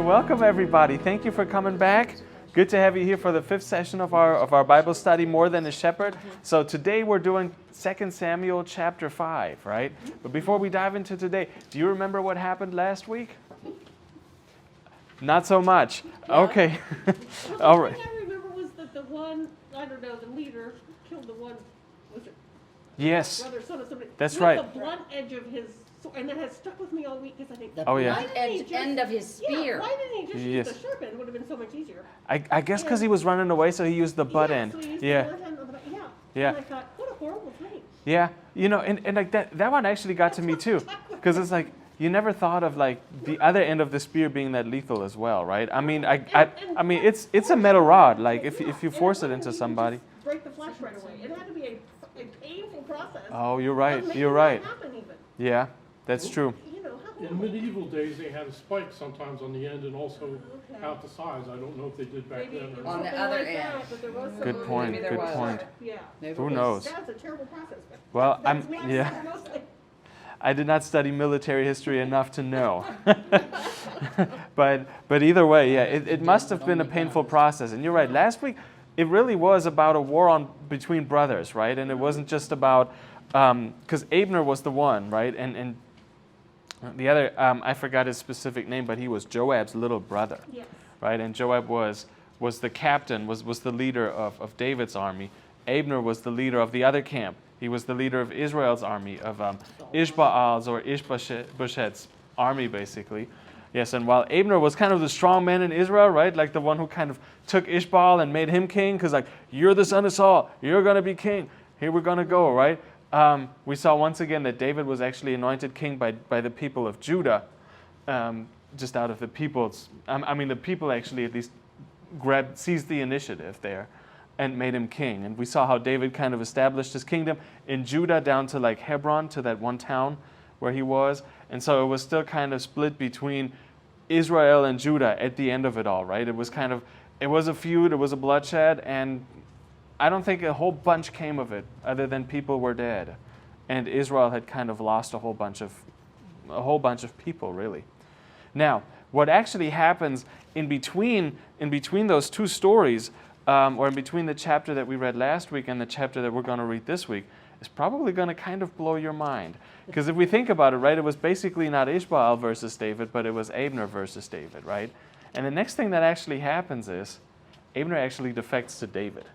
welcome everybody. Thank you for coming back. Good to have you here for the fifth session of our Bible study, More Than a Shepherd. So today we're doing 2 Samuel chapter 5, right? But before we dive into today, do you remember what happened last week? Not so much. Yeah. Okay. Well, All the right. thing I remember was that the one, I don't know, the leader killed the one, was it Yes, brother, son of somebody? that's with right. the blunt edge of his sword, and that has stuck with me all week because I think, The Oh, yeah. blunt end of his spear. yeah, why didn't he just Yes. use the sharp end? It would have been so much easier. I guess because he was running away, so he used the butt end. So he used Yeah. the butt end of the, yeah. Yeah. And I thought, what a horrible thing. Yeah, you know, and like that one actually got to me too, because it's like you never thought of like the other end of the spear being that lethal as well, right? I mean, I mean, it's a metal rod. Like if you force it into somebody. Just break the flesh right away. It had to be a painful process. Oh, you're of right. making You're that right. happen even. Yeah, that's true. You know, how In medieval days, they had a spike sometimes on the end and also out the sides. I don't know if they did back maybe then. it or was On not. the something other like end. that, but there was Good some- point. Maybe there Good was. point. Yeah. Maybe Who it was- knows? That's a terrible process. But Well, that's what I've yeah. seen mostly. I did not study military history enough to know. but either way, yeah, it must have been a painful process. And you're right. Last week, it really was about a war between brothers, right? And it wasn't just about because Abner was the one, right? And the other, I forgot his specific name, but he was Joab's little brother, Yes. right? And Joab was the captain, was the leader of David's army. Abner was the leader of the other camp. He was the leader of Israel's army, of Ishbaal's or Ishbosheth's army, basically. Yes, and while Abner was kind of the strong man in Israel, right? Like the one who kind of took Ishbaal and made him king, because like, you're the son of Saul, you're going to be king. Here we're going to go, right? We saw once again that David was actually anointed king by the people of Judah, just out of the people's, I mean, the people actually at least seized the initiative there and made him king. And we saw how David kind of established his kingdom in Judah down to like Hebron, to that one town where he was. And so it was still kind of split between Israel and Judah at the end of it all, right? It was a feud, it was a bloodshed, and I don't think a whole bunch came of it other than people were dead. And Israel had kind of lost a whole bunch of people, really. Now, what actually happens in between those two stories, or in between the chapter that we read last week and the chapter that we're going to read this week, is probably going to kind of blow your mind. Because if we think about it, right, it was basically not Ishbaal versus David, but it was Abner versus David, right? And the next thing that actually happens is Abner actually defects to David.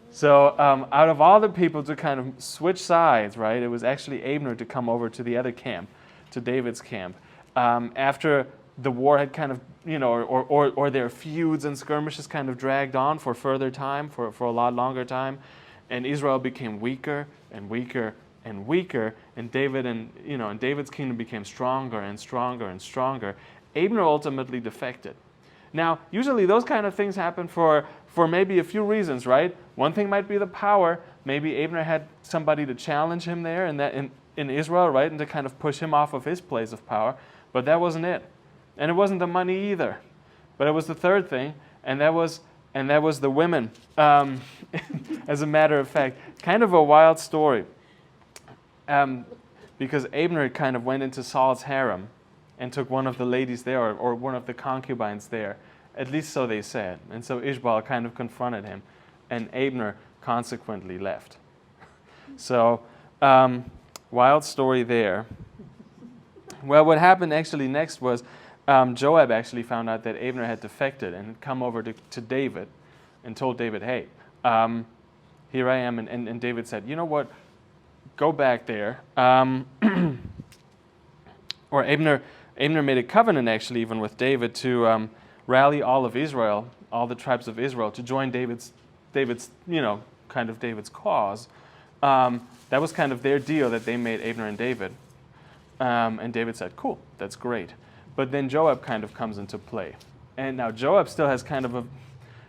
So out of all the people to kind of switch sides, right, it was actually Abner to come over to the other camp, to David's camp, after the war had kind of, or their feuds and skirmishes kind of dragged on for further time, for a lot longer time, and Israel became weaker and weaker and weaker, and David's kingdom became stronger and stronger and stronger. Abner ultimately defected. Now, usually those kind of things happen for maybe a few reasons, right? One thing might be the power. Maybe Abner had somebody to challenge him there in Israel, right, and to kind of push him off of his place of power. But that wasn't it. And it wasn't the money either. But it was the third thing, and that was the women. As a matter of fact, kind of a wild story. Because Abner kind of went into Saul's harem and took one of the ladies there, or one of the concubines there. At least so they said. And so Ishbaal kind of confronted him, and Abner consequently left. So, wild story there. Well, what happened actually next was Joab actually found out that Abner had defected and had come over to David and told David, hey, here I am. And David said, you know what, go back there. Or Abner made a covenant actually even with David to rally all of Israel, all the tribes of Israel, to join David's kind of David's cause. That was kind of their deal that they made, Abner and David. And David said, cool, that's great. But then Joab kind of comes into play. And now Joab still has kind of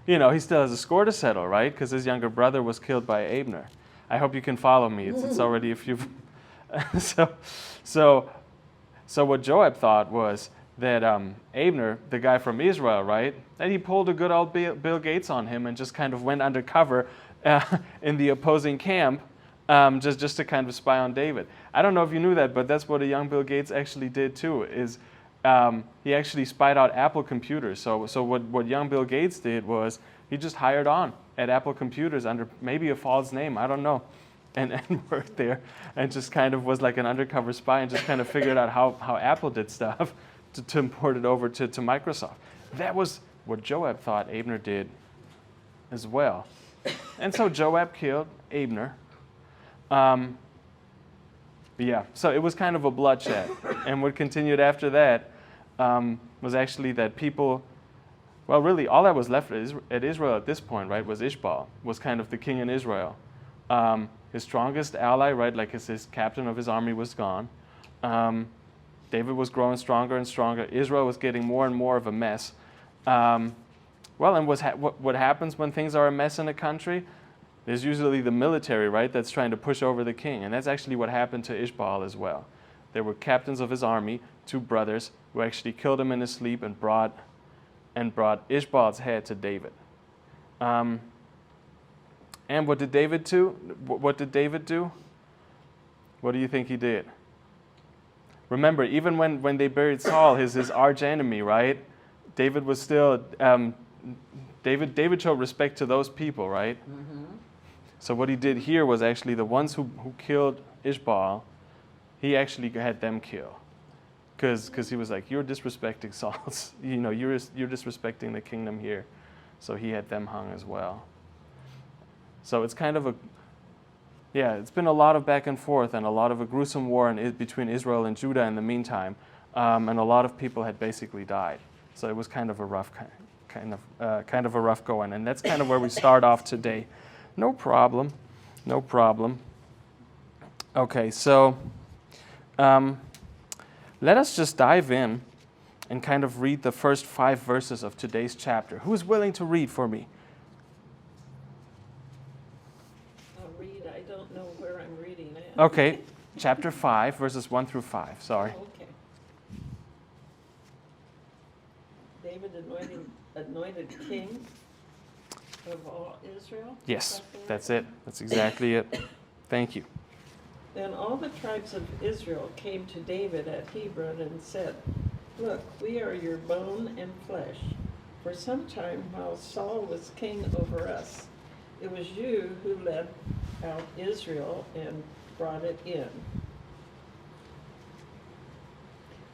he still has a score to settle, right? Because his younger brother was killed by Abner. I hope you can follow me. It's already a few. So what Joab thought was that Abner, the guy from Israel, right, that he pulled a good old Bill Gates on him and just kind of went undercover in the opposing camp just to kind of spy on David. I don't know if you knew that, but that's what a young Bill Gates actually did too, is he actually spied out Apple computers. So what young Bill Gates did was he just hired on at Apple computers under maybe a false name, I don't know, and worked there and just kind of was like an undercover spy and just kind of figured out how Apple did stuff to import it over to Microsoft. That was what Joab thought Abner did as well. And so Joab killed Abner. Yeah, so it was kind of a bloodshed. And what continued after that was actually that people, well, really all that was left at Israel at this point, right, was Ishbaal, was kind of the king in Israel. His strongest ally, right, like his captain of his army was gone. David was growing stronger and stronger. Israel was getting more and more of a mess. Well, and what happens when things are a mess in a country? There's usually the military, right, that's trying to push over the king. And that's actually what happened to Ishbaal as well. There were captains of his army, 2 brothers, who actually killed him in his sleep and brought Ishbaal's head to David. And what did David do? What did David do? What do you think he did? Remember, even when they buried Saul, his arch enemy, right? David was still David showed respect to those people, right? Mm-hmm. So what he did here was actually the ones who killed Ishbaal, he actually had them killed, because he was like, you're disrespecting Saul's, you're disrespecting the kingdom here, so he had them hung as well. So it's kind of it's been a lot of back and forth and a lot of a gruesome war between Israel and Judah in the meantime, and a lot of people had basically died. So it was kind of a rough kind of a rough going, and that's kind of where we start off today. No problem. Okay, so let us just dive in and kind of read the first 5 verses of today's chapter. Who's willing to read for me? I'll read. I don't know where I'm reading at. Okay, chapter 5, verses 1 through 5. Sorry. Okay. David anointed king of all Israel? Yes, that's it. That's exactly it. Thank you. Then all the tribes of Israel came to David at Hebron and said, "Look, we are your bone and flesh. For some time while Saul was king over us, it was you who led out Israel and brought it in.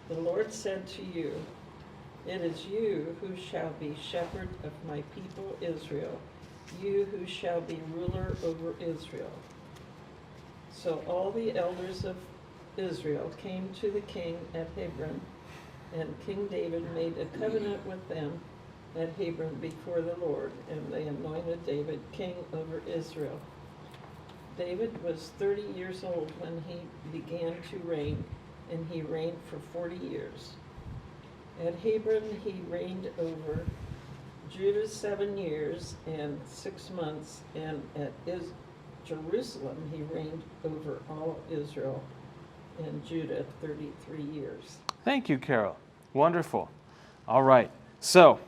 The Lord said to you, 'It is you who shall be shepherd of my people Israel, you who shall be ruler over Israel.' So all the elders of Israel came to the king at Hebron, and King David made a covenant with them at Hebron before the Lord, and they anointed David king over Israel. David was 30 years old when he began to reign, and he reigned for 40 years. At Hebron he reigned over Judah 7 years and 6 months, and at Jerusalem he reigned over all Israel and Judah 33 years. Thank you, Carol. Wonderful. All right. So,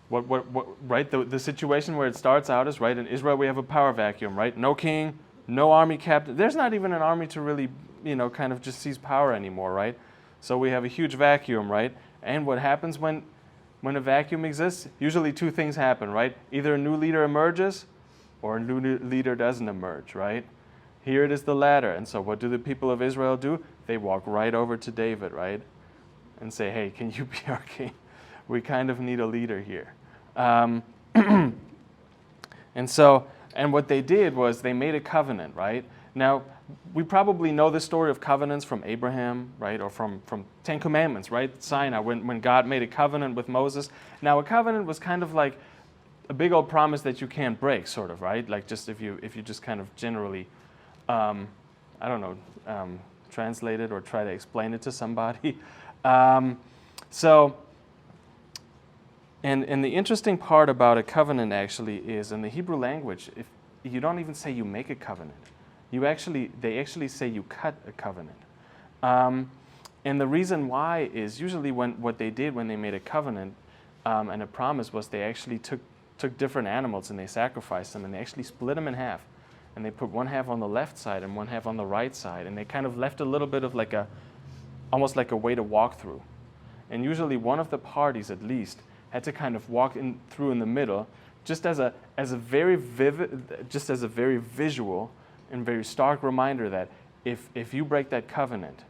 right? The situation where it starts out is, right, in Israel we have a power vacuum, right? No king, no army captain. There's not even an army to really, kind of just seize power anymore, right? So we have a huge vacuum, right? And what happens when a vacuum exists? Usually 2 things happen, right? Either a new leader emerges or a new leader doesn't emerge, right? Here it is the latter. And so what do the people of Israel do? They walk right over to David, right? And say, hey, can you be our king? We kind of need a leader here. And what they did was they made a covenant, right? Now, we probably know the story of covenants from Abraham, right? Or from 10 Commandments, right? Sinai, when God made a covenant with Moses. Now, a covenant was kind of like a big old promise that you can't break, sort of, right? Like just if you just kind of generally, translate it or try to explain it to somebody. And the interesting part about a covenant actually is in the Hebrew language, if you don't even say you make a covenant, they actually say you cut a covenant. And the reason why is usually what they did when they made a covenant and a promise was they actually took different animals and they sacrificed them and they actually split them in half. And they put one half on the left side and one half on the right side. And they kind of left a little bit of like a almost like a way to walk through. And usually one of the parties, at least, had to kind of walk through in the middle, just as a very vivid, just as a very visual and very stark reminder that if you break that covenant,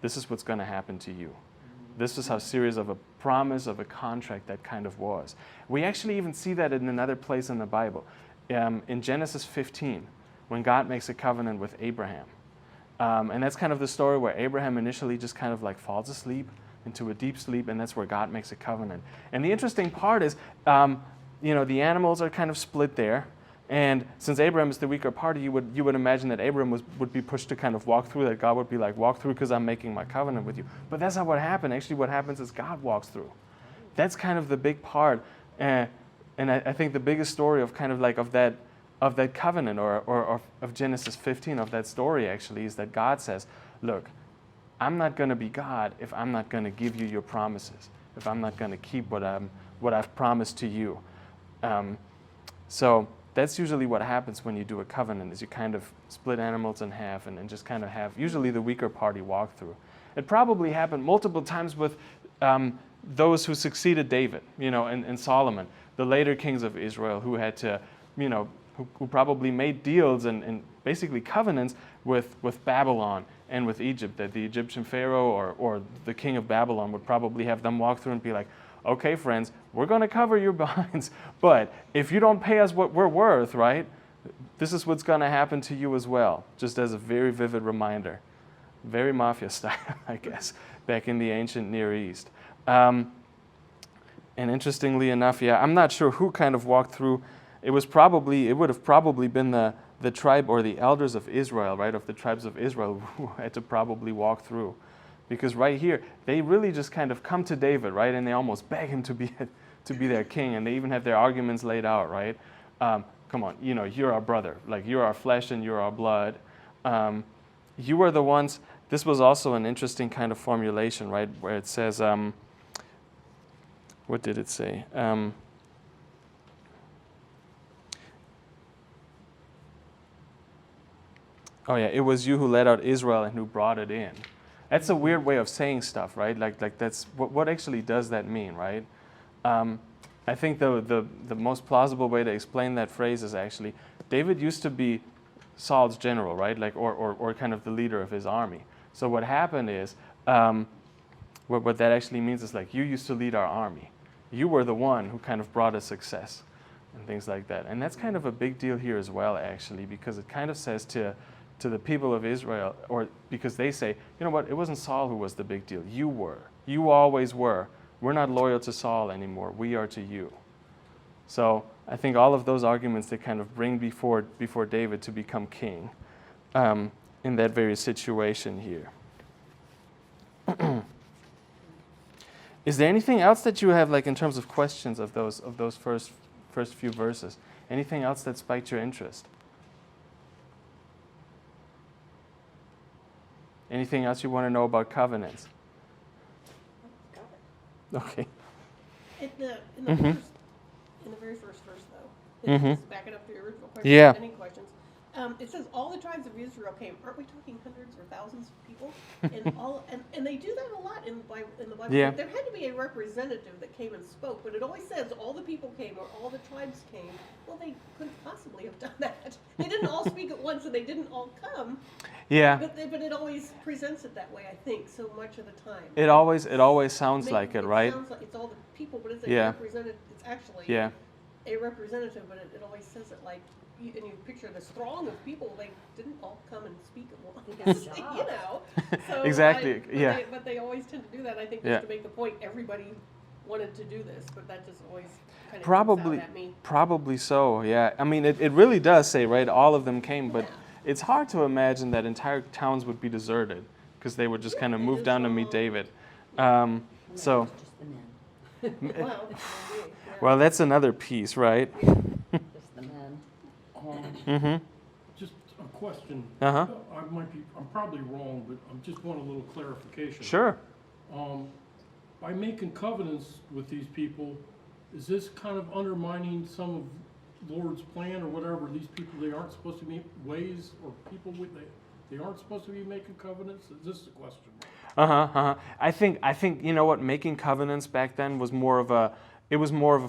this is what's going to happen to you. This is how serious of a promise, of a contract that kind of was. We actually even see that in another place in the Bible. In Genesis 15, when God makes a covenant with Abraham. And that's kind of the story where Abraham initially just kind of like falls asleep into a deep sleep, and that's where God makes a covenant. And the interesting part is, the animals are kind of split there. And since Abraham is the weaker party, you would imagine that Abraham would be pushed to kind of walk through, that God would be like, walk through because I'm making my covenant with you. But that's not what happened. Actually, what happens is God walks through. That's kind of the big part. And I think the biggest story of kind of like of that covenant or of Genesis 15, of that story actually, is that God says, look, I'm not going to be God if I'm not going to give you your promises, if I'm not going to keep what I've promised to you. So that's usually what happens when you do a covenant, is you kind of split animals in half and just kind of have usually the weaker party walk through. It probably happened multiple times with those who succeeded David, and Solomon, the later kings of Israel, who had to, who probably made deals and basically covenants with Babylon and with Egypt, that the Egyptian Pharaoh or the king of Babylon would probably have them walk through and be like, okay, friends, we're going to cover your behinds, but if you don't pay us what we're worth, right, this is what's going to happen to you as well, just as a very vivid reminder. Very mafia style, I guess, back in the ancient Near East. And interestingly enough, I'm not sure who kind of walked through. It would have probably been the tribe or the elders of Israel, right, of the tribes of Israel, who had to probably walk through. Because right here, they really just kind of come to David, right, and they almost beg him to be their king, and they even have their arguments laid out, right? Come on, you're our brother, like you're our flesh and you're our blood. You are the ones. This was also an interesting kind of formulation, right, where it says, what did it say? It was you who led out Israel and who brought it in. That's a weird way of saying stuff, right? Like that's what actually does that mean, right? I think the most plausible way to explain that phrase is actually David used to be Saul's general, right? Like or kind of the leader of his army. So what happened is what that actually means is like you used to lead our army. You were the one who kind of brought us success and things like that. And that's kind of a big deal here as well, actually, because it kind of says to the people of Israel, or because they say, you know what, it wasn't Saul who was the big deal. You were. You always were. We're not loyal to Saul anymore. We are to you. So I think all of those arguments they kind of bring before David to become king in that very situation here. Is there anything else that you have, like in terms of questions of those first few verses? Anything else that spiked your interest? Anything else you want to know about covenants? Okay. In the very first verse, though, Mhm. just back it up to your original question. Yeah. Any questions? It says all the tribes of Israel came. Aren't we talking hundreds or thousands of people? And they do that a lot in the Bible. Yeah. There had to be a representative that came and spoke, but it always says all the people came or all the tribes came. Well, they couldn't possibly have done that. They didn't all speak at once, and they didn't all come. Yeah. But it always presents it that way, I think, so much of the time. It always sounds Maybe like it, right? Sounds like it's all the people, but it's Yeah. represented. It's actually Yeah. a representative, but it always says it like, and you picture the throng of people. They didn't all come and speak at once, you know. So Exactly, yeah. But they always tend to do that. I think Yeah. just to make the point, everybody wanted to do this, but that just always kind of Probably, out at me. probably so. Yeah. I mean, it really does say, right? All of them came, but Yeah. it's hard to imagine that entire towns would be deserted because they would just kind of they move just down to meet all- David. So, Just the men. Well, maybe, yeah. well, that's another piece, right? Just the men. Mm-hmm. Just a question. Uh-huh. I'm probably wrong, but I just want a little clarification. Sure. By making covenants with these people, is this kind of undermining some of Lord's plan or whatever? These people, they aren't supposed to be ways or people with they aren't supposed to be making covenants? Is this the question? I think you know what, making covenants back then was more of a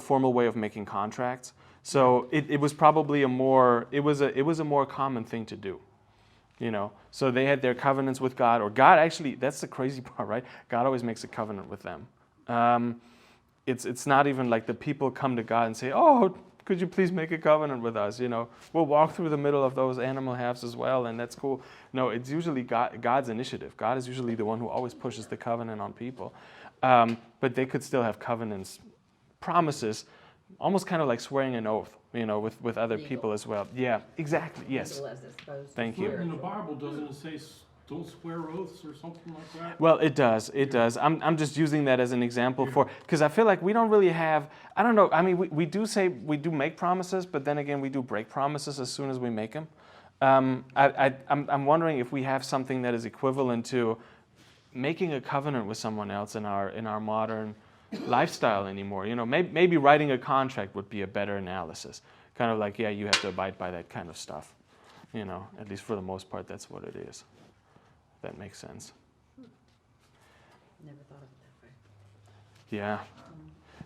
formal way of making contracts. So it was probably a more common thing to do. You know, so they had their covenants with God, or God actually, that's the crazy part, right? God always makes a covenant with them. It's not even like the people come to God and say, oh, could you please make a covenant with us? You know, we'll walk through the middle of those animal halves as well, and that's cool. No, it's usually God's initiative. God is usually the one who always pushes the covenant on people. But they could still have covenants, promises, almost kind of like swearing an oath, you know, with other Legal. people as well. Yeah, exactly, yes. Legal as opposed to Thank you. In the Bible, doesn't it say don't swear oaths or something like that? Well, it does. I'm just using that as an example because I feel like we don't really have, I don't know, I mean, we do make promises, but then again, we do break promises as soon as we make them. I'm wondering if we have something that is equivalent to making a covenant with someone else in our modern lifestyle anymore. You know, maybe writing a contract would be a better analysis. Kind of like, yeah, you have to abide by that kind of stuff. You know, at least for the most part, that's what it is. That makes sense. Never thought of it that way. Yeah.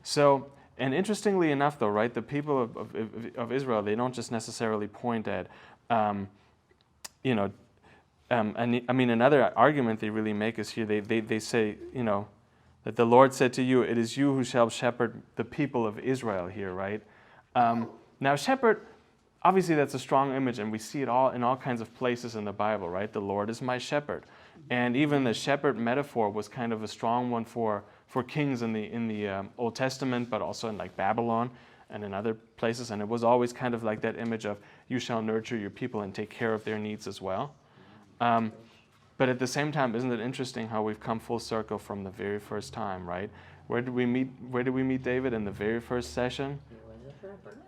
So, and interestingly enough, though, right, the people of Israel, they don't just necessarily point at, you know, and I mean, another argument they really make is here, they say, you know, that the Lord said to you, it is you who shall shepherd the people of Israel here, right? Now, shepherd, obviously that's a strong image, and we see it all in all kinds of places in the Bible, right? The Lord is my shepherd. And even the shepherd metaphor was kind of a strong one for kings in the Old Testament, but also in like Babylon and in other places. And it was always kind of like that image of you shall nurture your people and take care of their needs as well. But at the same time, isn't it interesting how we've come full circle from the very first time, right? Where did we meet David in the very first session?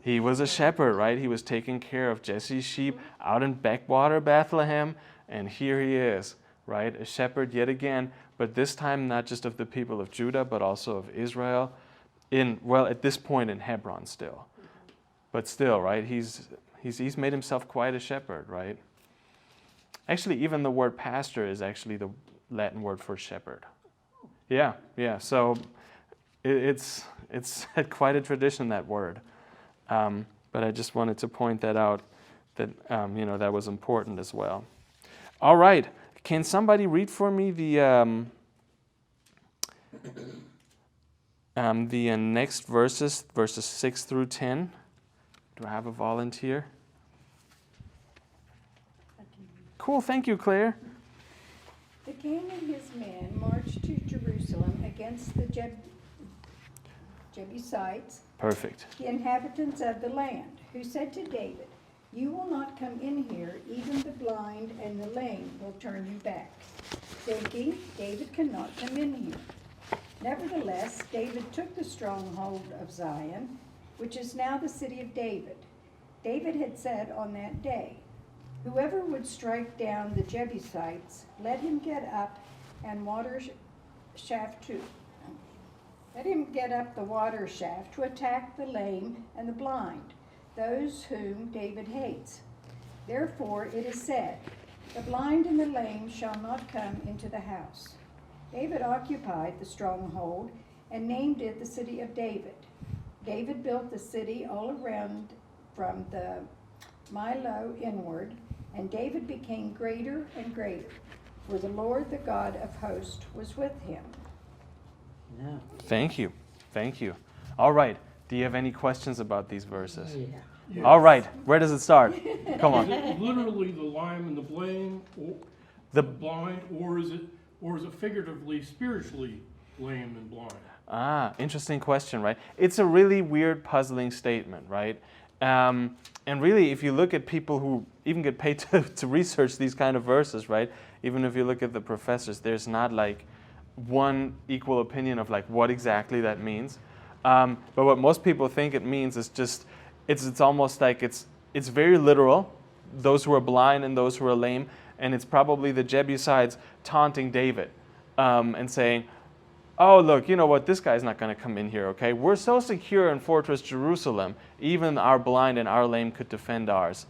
He was a shepherd, right? He was taking care of Jesse's sheep out in Backwater, Bethlehem, and here he is, right? A shepherd yet again, but this time not just of the people of Judah, but also of Israel. At this point in Hebron still. But still, right? He's made himself quite a shepherd, right? Actually, even the word pastor is actually the Latin word for shepherd. Yeah. So it's had quite a tradition, that word. But I just wanted to point that out, that that was important as well. All right, can somebody read for me the next verses 6 through 10? Do I have a volunteer? Cool, thank you, Claire. The king and his men marched to Jerusalem against the Jebusites, Perfect. the inhabitants of the land, who said to David, "You will not come in here, even the blind and the lame will turn you back," thinking, "David cannot come in here." Nevertheless, David took the stronghold of Zion, which is now the city of David. David had said on that day, "Whoever would strike down the Jebusites, let him get up and water shaft to Let him get up the water shaft to attack the lame and the blind, those whom David hates. Therefore it is said, the blind and the lame shall not come into the house." David occupied the stronghold and named it the city of David. David built the city all around from the Milo inward, and David became greater and greater, for the Lord, the God of hosts, was with him. No. Thank you. All right, do you have any questions about these verses? Yeah. Yes. All right, where does it start? Come Is on. it literally the lame and the blind, or The- blind, or is it figuratively, spiritually lame and blind? Interesting question, right? It's a really weird, puzzling statement, right? And really, if you look at people who even get paid to research these kind of verses, right? Even if you look at the professors, there's not like one equal opinion of like what exactly that means. But what most people think it means is just, it's almost like it's very literal, those who are blind and those who are lame, and it's probably the Jebusites taunting David and saying, "Oh, look, you know what? This guy's not going to come in here, okay? We're so secure in Fortress Jerusalem, even our blind and our lame could defend us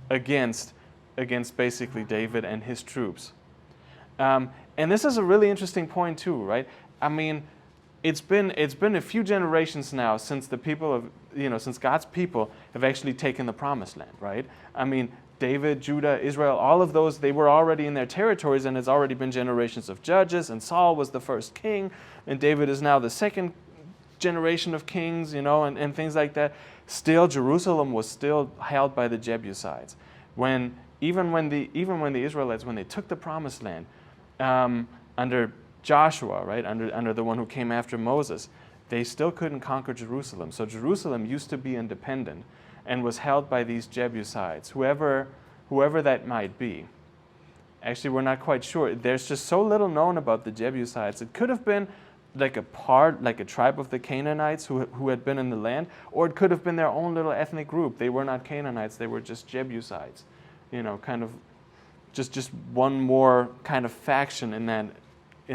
against basically David and his troops." And this is a really interesting point too, right? I mean, it's been a few generations now since the people of, since God's people have actually taken the promised land, right? I mean, David, Judah, Israel, all of those, they were already in their territories, and it's already been generations of judges, and Saul was the first king, and David is now the second generation of kings, and things like that. Still, Jerusalem was still held by the Jebusites. Even when the Israelites, when they took the promised land, under Joshua, right, under the one who came after Moses, they still couldn't conquer Jerusalem. So Jerusalem used to be independent and was held by these Jebusites, whoever that might be. Actually, we're not quite sure. There's just so little known about the Jebusites. It could have been like a tribe of the Canaanites who had been in the land, or it could have been their own little ethnic group. They were not Canaanites, they were just Jebusites. Kind of just one more kind of faction in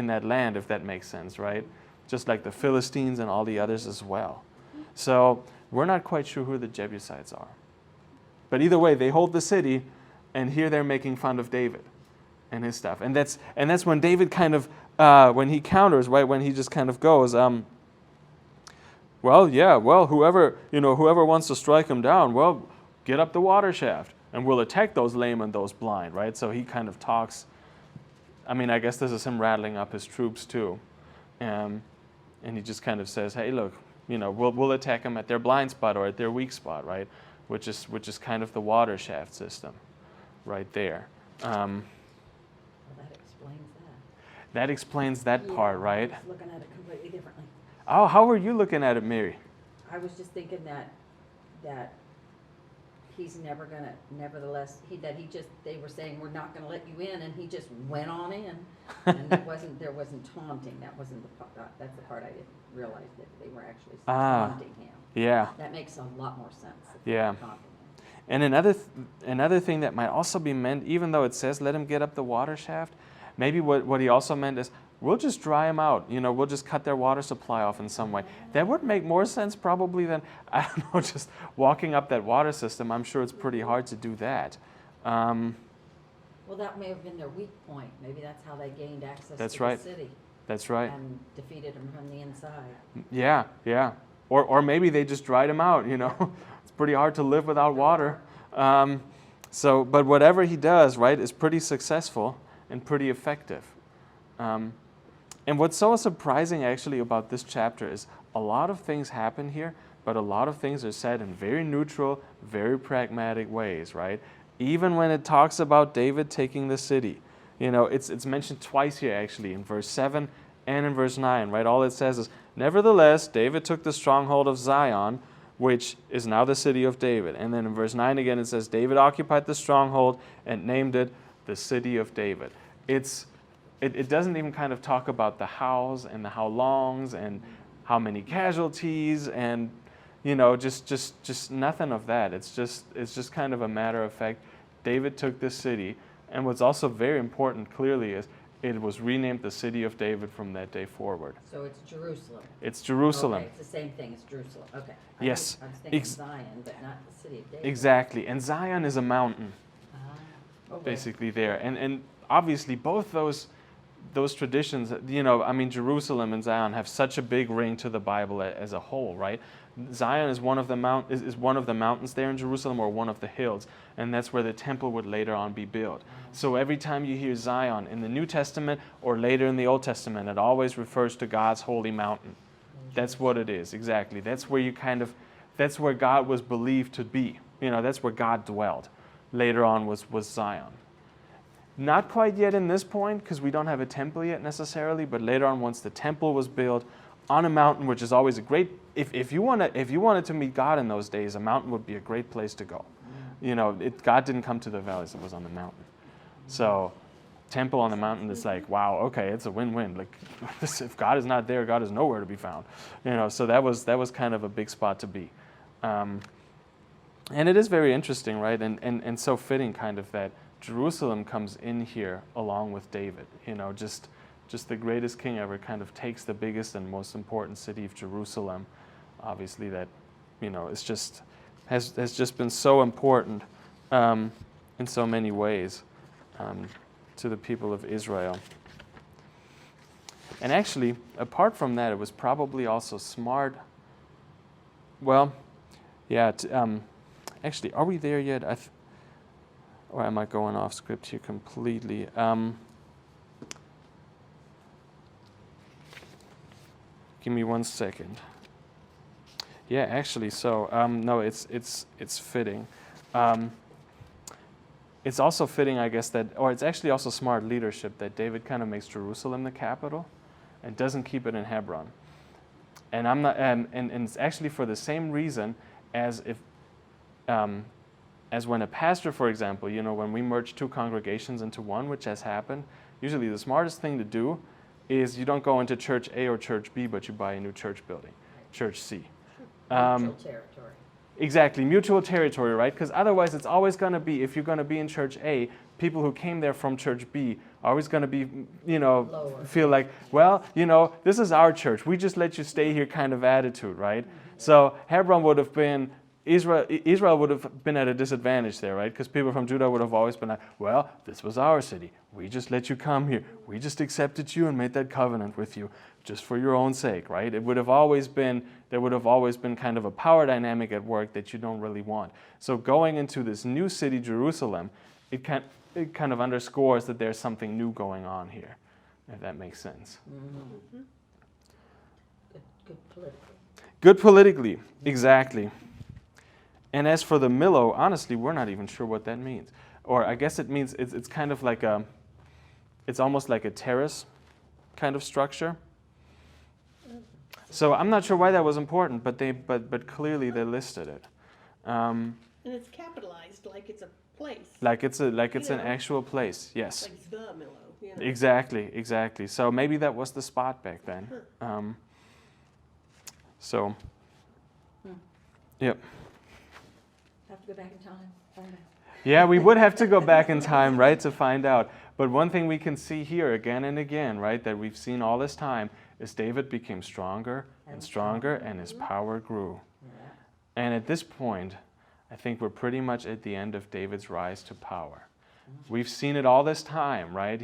that land, if that makes sense, right? Just like the Philistines and all the others as well. So we're not quite sure who the Jebusites are. But either way, they hold the city, and here they're making fun of David and his stuff. And that's when David kind of, when he counters, right, when he just kind of goes, whoever wants to strike him down, well, get up the water shaft, and we'll attack those lame and those blind, right? So he kind of talks, I mean, I guess this is him rattling up his troops too. And he just kind of says, hey, look, we'll attack them at their blind spot or at their weak spot, right? Which is kind of the water shaft system right there. Well, that explains that. That explains that part, right? I was looking at it completely differently. Oh, how were you looking at it, Mary? I was just thinking that he's never gonna, nevertheless, they were saying, we're not gonna let you in, and he just went on in. And there wasn't taunting, that's the part I didn't realize, that they were actually taunting him. Yeah. That makes a lot more sense. if they Yeah. were taunting him. And another thing that might also be meant, even though it says let him get up the water shaft, maybe what he also meant is, we'll just dry them out. We'll just cut their water supply off in some way. That would make more sense probably than, I don't know, just walking up that water system. I'm sure it's pretty hard to do that. Well, that may have been their weak point. Maybe that's how they gained access That's to right. the city. That's right. And defeated him from the inside. Yeah. Or maybe they just dried him out, It's pretty hard to live without water. But whatever he does, right, is pretty successful and pretty effective. And what's so surprising actually about this chapter is a lot of things happen here, but a lot of things are said in very neutral, very pragmatic ways, right? Even when it talks about David taking the city, it's mentioned twice here actually, in verse 7 and in verse 9, right? All it says is, nevertheless, David took the stronghold of Zion, which is now the city of David. And then in verse 9 again it says, David occupied the stronghold and named it the city of David. It doesn't even kind of talk about the hows and the how longs and how many casualties and just nothing of that. It's just kind of a matter of fact. David took this city, and what's also very important clearly is it was renamed the city of David from that day forward. So it's Jerusalem. It's Jerusalem. Okay, it's the same thing as Jerusalem. Okay. Yes. I was thinking Zion, but not the city of David. Exactly. And Zion is a mountain, Okay. basically there. And obviously both those traditions, Jerusalem and Zion have such a big ring to the Bible as a whole, right? Zion is one of the mountains there in Jerusalem, or one of the hills, and that's where the temple would later on be built. So every time you hear Zion in the New Testament or later in the Old Testament, it always refers to God's holy mountain. That's what it is, exactly. That's where that's where God was believed to be. That's where God dwelled. Later on was Zion. Not quite yet in this point, because we don't have a temple yet necessarily, but later on, once the temple was built on a mountain, which is always a great, if you wanted to meet God in those days, a mountain would be a great place to go. God didn't come to the valleys, it was on the mountain. So temple on the mountain, it's like, wow, okay, it's a win-win. Like, if God is not there, God is nowhere to be found. So that was kind of a big spot to be. And it is very interesting, right? And so fitting kind of that Jerusalem comes in here along with David. Just the greatest king ever kind of takes the biggest and most important city of Jerusalem. Obviously that, it's just has just been so important in so many ways to the people of Israel. And actually, apart from that, it was probably also smart. Well, yeah. Actually, are we there yet? Or am I going off script here completely? Give me 1 second. Yeah, actually, so no, it's fitting. It's also fitting, I guess, or it's actually also smart leadership that David kind of makes Jerusalem the capital and doesn't keep it in Hebron. And I'm not, and it's actually for the same reason as as when a pastor, for example, when we merge 2 congregations into one, which has happened, usually the smartest thing to do is you don't go into church A or church B, but you buy a new church building, church C. Neutral territory. Exactly, mutual territory, right? Because otherwise it's always going to be, if you're going to be in church A, people who came there from church B are always going to be, Lower. feel like, well, this is our church. We just let you stay here kind of attitude, right? So Hebron would have been, Israel would have been at a disadvantage there, right? Because people from Judah would have always been like, well, this was our city. We just let you come here. We just accepted you and made that covenant with you just for your own sake, right? There would have always been kind of a power dynamic at work that you don't really want. So going into this new city, Jerusalem, it kind of underscores that there's something new going on here, if that makes sense. Mm-hmm. Good politically. Good politically, exactly. And as for the Millo, honestly, we're not even sure what that means. Or I guess it means it's kind of like it's almost like a terrace kind of structure. So I'm not sure why that was important, but clearly they listed it. And it's capitalized like it's a place. Like it's an actual place, yes. Like the Millo. Exactly. So maybe that was the spot back then. Yep. Have to go back in time. Find out. Yeah, we would have to go back in time, right, to find out. But one thing we can see here again and again, right, that we've seen all this time, is David became stronger and stronger, and his power grew. Yeah. And at this point, I think we're pretty much at the end of David's rise to power. We've seen it all this time, right?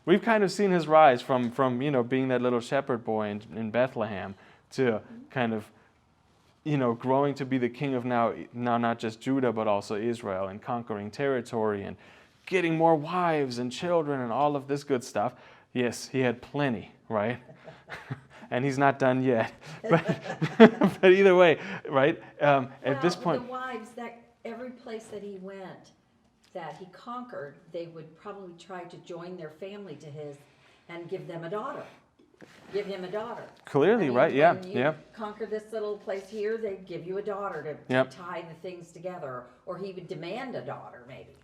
We've kind of seen his rise from being that little shepherd boy in Bethlehem to kind of growing to be the king of now not just Judah, but also Israel, and conquering territory and getting more wives and children and all of this good stuff. Yes, he had plenty, right? And he's not done yet. But either way, right? At this point, the wives, that every place that he went, that he conquered, they would probably try to join their family to his and give them a daughter. Give him a daughter. Clearly, right? Yeah, when you conquer this little place here, they'd give you a daughter to tie the things together, or he would demand a daughter maybe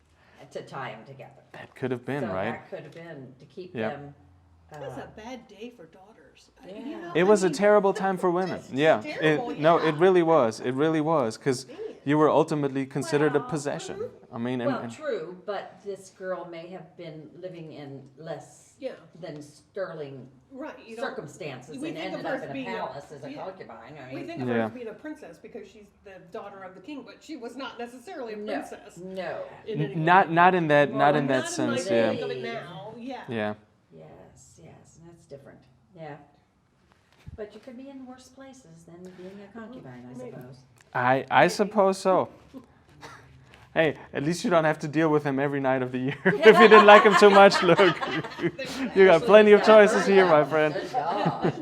to tie them together. That could have been, so right? That could have been to keep them. It was a bad day for daughters. Yeah. It was a terrible time for women. Yeah. It really was. It really was, because you were ultimately considered a possession. I mean, True, but this girl may have been living in less than sterling circumstances and ended up in a palace as a concubine. I mean, we think of her as being a princess because she's the daughter of the king, but she was not necessarily a princess. No. Not in that sense. Yeah. Think of it now. Yeah. Yes, and that's different. Yeah. But you could be in worse places than being a concubine, I suppose. I suppose so. Hey, at least you don't have to deal with him every night of the year. If you didn't like him too much, look, you got plenty of choices here, my friend. Good God.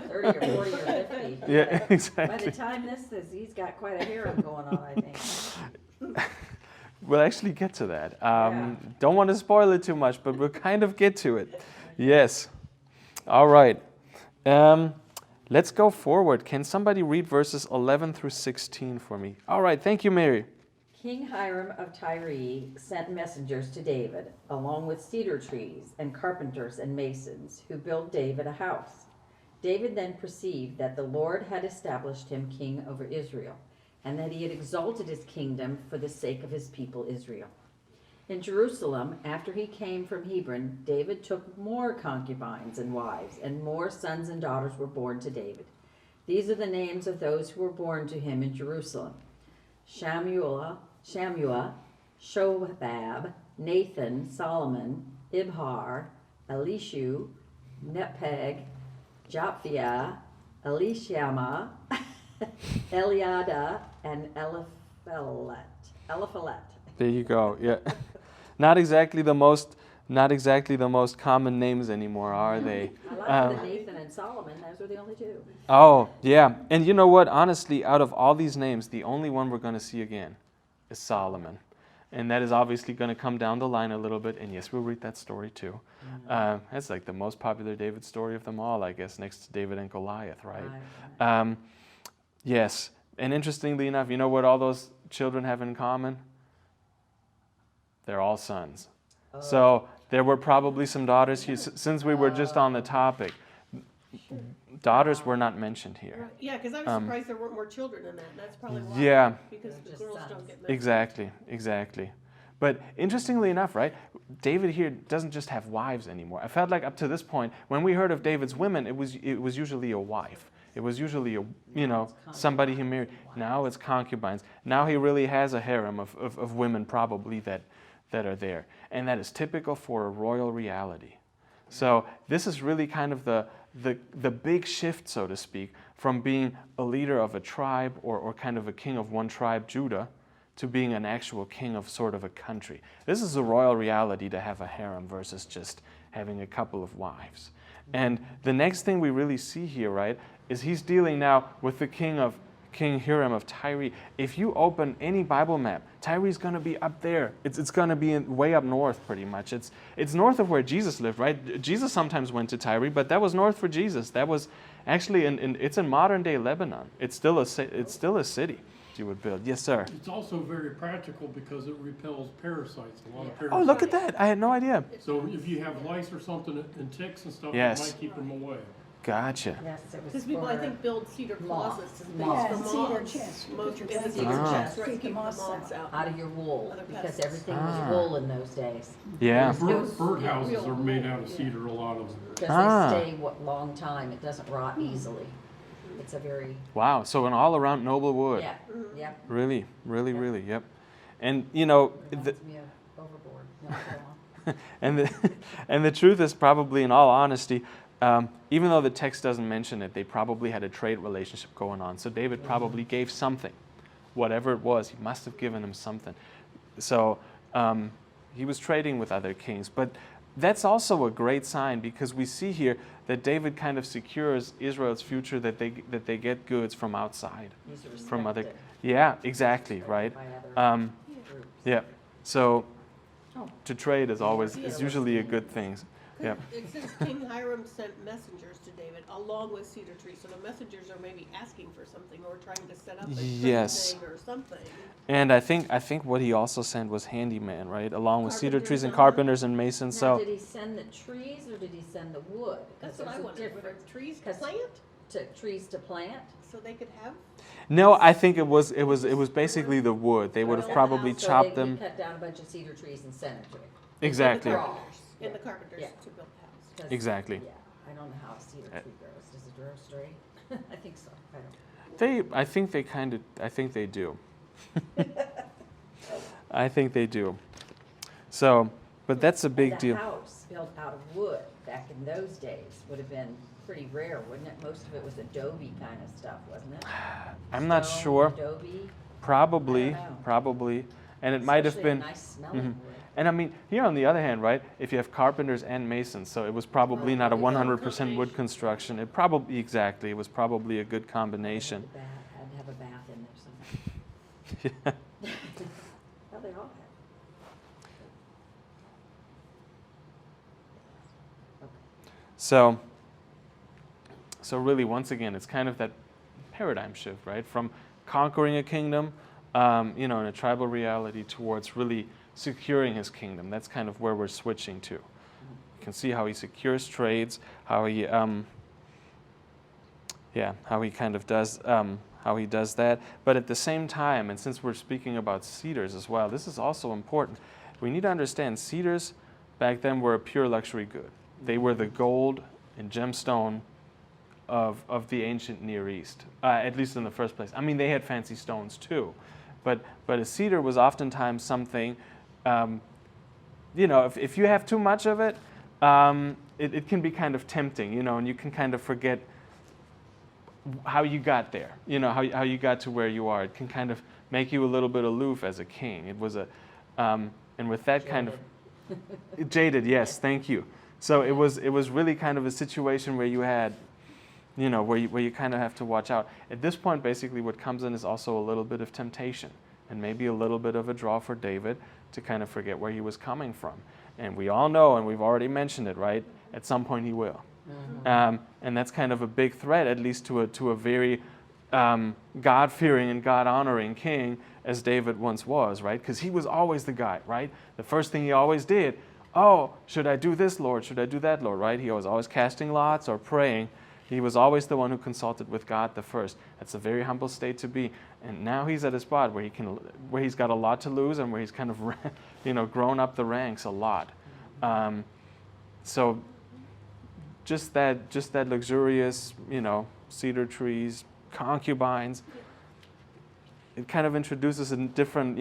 30 or 40 or 50. Yeah, exactly. By the time this is, he's got quite a harem going on, I think. We'll actually get to that. Don't want to spoil it too much, but we'll kind of get to it. Yes. All right. Let's go forward. Can somebody read verses 11 through 16 for me? All right. Thank you, Mary. King Hiram of Tyre sent messengers to David, along with cedar trees and carpenters and masons, who built David a house. David then perceived that the Lord had established him king over Israel, and that he had exalted his kingdom for the sake of his people Israel. In Jerusalem, after he came from Hebron, David took more concubines and wives, and more sons and daughters were born to David. These are the names of those who were born to him in Jerusalem: Shammua, Shobab, Nathan, Solomon, Ibhar, Elishu, Nepheg, Japhia, Elishama, Eliada, and Eliphalet. There you go. Yeah. Not exactly the most common names anymore, are they? I like the Nathan and Solomon. Those were the only two. Oh, yeah. And you know what? Honestly, out of all these names, the only one we're going to see again is Solomon. And that is obviously going to come down the line a little bit. And yes, we'll read that story too. That's like the most popular David story of them all, I guess, next to David and Goliath, right? Yes. And interestingly enough, you know what all those children have in common? They're all sons. So there were probably some daughters here. Since we were just on the topic, daughters were not mentioned here. Right. Yeah, because I was surprised there weren't more children in that, and that's probably why. Yeah. Because the Just girls sons. don't get mentioned. Exactly. But interestingly enough, right, David here doesn't just have wives anymore. I felt like up to this point, when we heard of David's women, it was usually a wife. It was usually somebody he married. Now it's concubines. Now he really has a harem of women probably that are there. And that is typical for a royal reality. So this is really kind of the big shift, so to speak, from being a leader of a tribe or kind of a king of one tribe, Judah, to being an actual king of sort of a country. This is a royal reality to have a harem versus just having a couple of wives. And the next thing we really see here, right, is he's dealing now with the King Hiram of Tyre. If you open any Bible map, Tyre's going to be up there. It's going to be way up north, pretty much. It's north of where Jesus lived, right? Jesus sometimes went to Tyre, but that was north for Jesus. That was actually it's in modern day Lebanon. It's still a city you would build. Yes, sir. It's also very practical because it repels parasites, a lot of parasites. Oh, look at that! I had no idea. So if you have lice or something and ticks and stuff, Yes. it might keep them away. Gotcha. Yes, it was Because people, I for- think, build cedar closets and things Moths. for Yeah, cedar moths. chests. Most Put in your the pets cedar in. chests, Keep right, the keep the moths moths out. out. out of your wool, Other because pests. everything was wool in those days. Yeah. Birdhouses are made out of cedar, a lot of them. Because they stay long time, it doesn't rot easily. It's a very, Wow. So an all-around noble wood. yeah, yeah. Really, yep. And you know, Reminds me of Overboard. No, go on. and the truth is probably, in all honesty, even though the text doesn't mention it, they probably had a trade relationship going on. So David probably gave something, whatever it was. He must have given him something. So he was trading with other kings. But that's also a great sign, because we see here that David kind of secures Israel's future, that they get goods from outside, He's from other. respected Yeah, exactly, right. by other groups. Yeah. So Oh. to trade is usually a good thing. Yeah. It says King Hiram sent messengers to David along with cedar trees. So the messengers are maybe asking for something or trying to set up a Yes. thing or something. And I think what he also sent was handyman, right, along with cedar trees and Carpenters, carpenters and masons. Now, So did he send the trees or did he send the wood? 'Cause That's what I there's a wondered. Were there difference. trees to 'Cause- plant Trees to plant? so they could have? no, I think it was basically the wood. They would have Well, probably So chopped they them. cut down a bunch of cedar trees and sent it to him. Exactly. And the carpenters, and the carpenters Yeah. to build the house. 'Cause- Exactly. Yeah, I don't know how a cedar tree grows. Does it grow straight? I think so. I don't. I think they do. I think they do. So, but that's a big And deal. a house built out of wood back in those days would have been pretty rare, wouldn't it? Most of it was adobe kind of stuff, wasn't it? I'm not Stone, sure. Adobe. Probably, I don't know. probably. And it might have Especially a been. nice smelling Mhm. wood. And I mean, here on the other hand, right, if you have carpenters and masons, so it was probably not a 100% wood construction. It was probably a good combination. Had to have a bath in there somewhere. Well, they all had. So really, once again, it's kind of that paradigm shift, right, from conquering a kingdom, in a tribal reality, towards really securing his kingdom. That's kind of where we're switching to. You can see how he secures trades, how he kind of does how he does that. But at the same time, and since we're speaking about cedars as well, this is also important. We need to understand cedars back then were a pure luxury good. They were the gold and gemstone of the ancient Near East, at least in the first place. I mean, they had fancy stones too, but a cedar was oftentimes something, if you have too much of it, it can be kind of tempting, and you can kind of forget how you got there, how you got to where you are. It can kind of make you a little bit aloof as a king. It was and with that kind of jaded, yes, thank you. So it was really kind of a situation where you had, where you kind of have to watch out. At this point, basically, what comes in is also a little bit of temptation, and maybe a little bit of a draw for David to kind of forget where he was coming from. And we all know, and we've already mentioned it, right? At some point he will. And that's kind of a big threat, at least to a very God-fearing and God-honoring king as David once was, right? Because he was always the guy, right? The first thing he always did, oh, should I do this, Lord? Should I do that, Lord, right? He was always casting lots or praying. He was always the one who consulted with God the first. That's a very humble state to be. And now he's at a spot where he's got a lot to lose and where he's kind of, grown up the ranks a lot. So just that luxurious, cedar trees, concubines, it kind of introduces a different,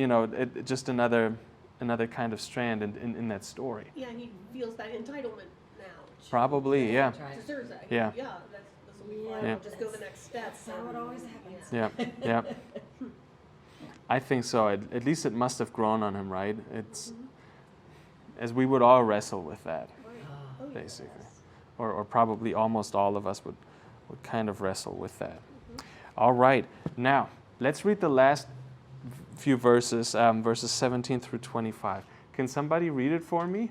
just another kind of strand in that story. Yeah, he feels that entitlement now. Probably, yeah. Deserves that. Yeah. Yeah, this will be fine. Yeah. I'll just go the next step. That's how it always happens. Yeah. I think so. At least it must have grown on him, right? It's as we would all wrestle with that, Oh, yeah. basically, or probably almost all of us would kind of wrestle with that. All right, now let's read the last few verses, verses 17 through 25. Can somebody read it for me?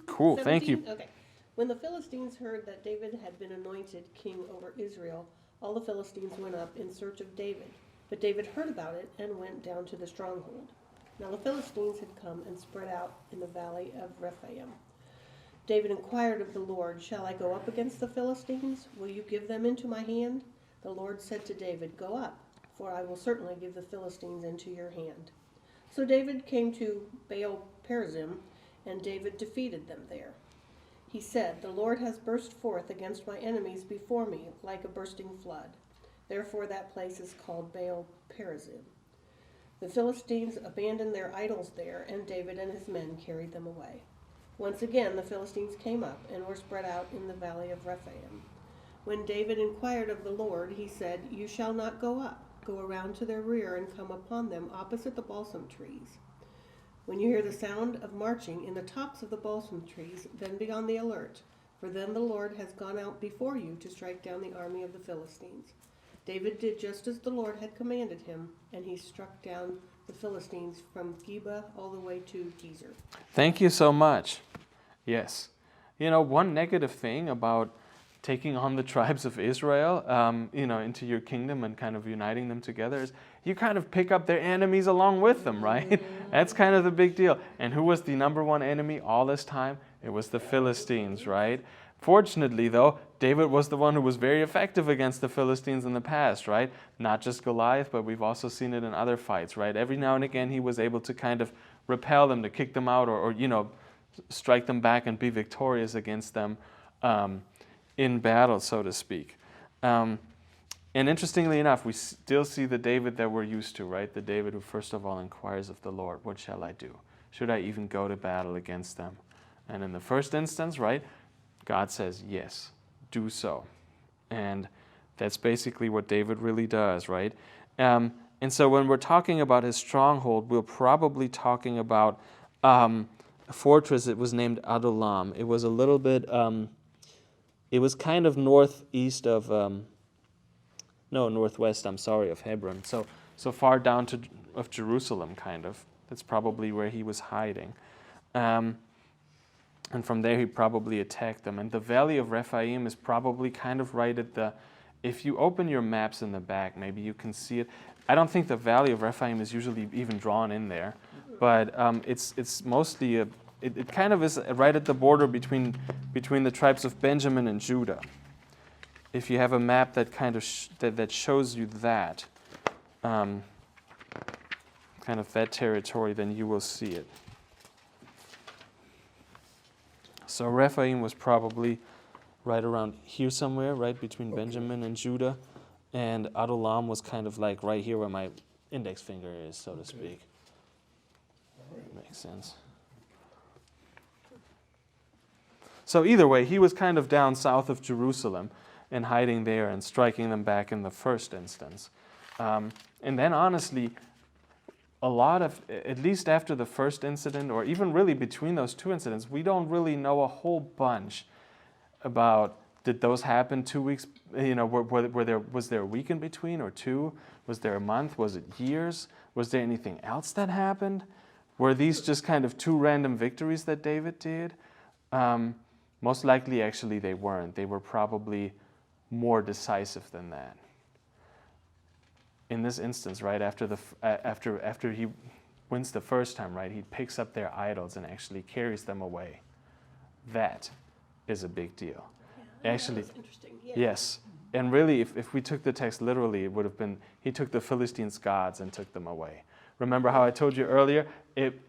Cool, thank you. 17? Okay. When the Philistines heard that David had been anointed king over Israel, all the Philistines went up in search of David. But David heard about it and went down to the stronghold. Now the Philistines had come and spread out in the valley of Rephaim. David inquired of the Lord, "Shall I go up against the Philistines? Will you give them into my hand?" The Lord said to David, "Go up, for I will certainly give the Philistines into your hand." So David came to Baal Perazim, and David defeated them there. He said, "The Lord has burst forth against my enemies before me like a bursting flood." Therefore that place is called Baal Perazim. The Philistines abandoned their idols there, and David and his men carried them away. Once again the Philistines came up and were spread out in the valley of Rephaim. When David inquired of the Lord, he said, "You shall not go up. Go around to their rear and come upon them opposite the balsam trees. When you hear the sound of marching in the tops of the balsam trees, then be on the alert, for then the Lord has gone out before you to strike down the army of the Philistines." David did just as the Lord had commanded him, and he struck down the Philistines from Geba all the way to Gezer. Thank you so much. Yes. One negative thing about taking on the tribes of Israel, into your kingdom and kind of uniting them together is you kind of pick up their enemies along with them, right? That's kind of the big deal. And who was the number one enemy all this time? It was the Philistines, right? Fortunately, though, David was the one who was very effective against the Philistines in the past, right? Not just Goliath, but we've also seen it in other fights, right? Every now and again, he was able to kind of repel them, to kick them out, or strike them back and be victorious against them in battle, so to speak. And interestingly enough, we still see the David that we're used to, right? The David who first of all inquires of the Lord, "What shall I do? Should I even go to battle against them?" And in the first instance, right, God says, yes, do so. And that's basically what David really does, right? And so when we're talking about his stronghold, we're probably talking about a fortress that was named Adullam. It was a little bit, it was kind of northwest of Hebron. So far down of Jerusalem, kind of. That's probably where he was hiding. And from there he probably attacked them. And the Valley of Rephaim is probably kind of right at if you open your maps in the back, maybe you can see it. I don't think the Valley of Rephaim is usually even drawn in there, but it's mostly it kind of is right at the border between the tribes of Benjamin and Judah. If you have a map that kind of that shows you that, kind of that territory, then you will see it. So Rephaim was probably right around here somewhere, right between Benjamin and Judah. And Adullam was kind of like right here where my index finger is, so to speak. That makes sense. So either way, he was kind of down south of Jerusalem and hiding there and striking them back in the first instance. And then honestly, a lot of, at least after the first incident, or even really between those two incidents, we don't really know a whole bunch about, did those happen 2 weeks, was there a week in between or two? Was there a month? Was it years? Was there anything else that happened? Were these just kind of two random victories that David did? Most likely, actually, they weren't. They were probably more decisive than that. In this instance, right, after he wins the first time, right, he picks up their idols and actually carries them away. That is a big deal. Yeah, Actually, that's interesting. Yeah. yes. And really, if we took the text literally, it would have been, he took the Philistines' gods and took them away. Remember how I told you earlier,